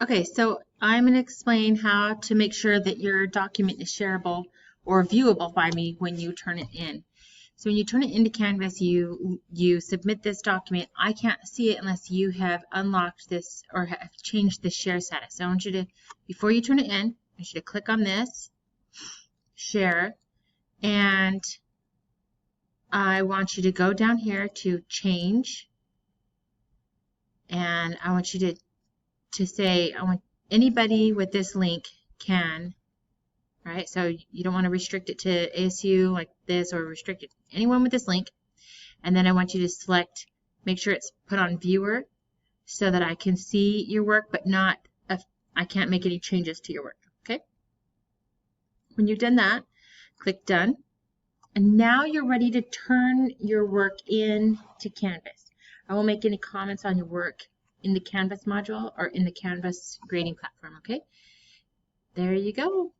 Okay, so I'm going to explain how to make sure that your document is shareable or viewable by me when you turn it in. So when you turn it into Canvas, you submit this document. I can't see it unless you have unlocked this or have changed the share status. So I want you to, before you turn it in, I want you to click on this, share, and I want you to go down here to change, and I want you to say, I want anybody with this link can, right? So you don't want to restrict it to ASU like this or restrict it to anyone with this link. And then I want you to select, make sure it's put on viewer so that I can see your work, but not, I can't make any changes to your work, okay? When you've done that, click done. And now you're ready to turn your work into Canvas. I won't make any comments on your work in the Canvas module or in the Canvas grading platform, okay? There you go.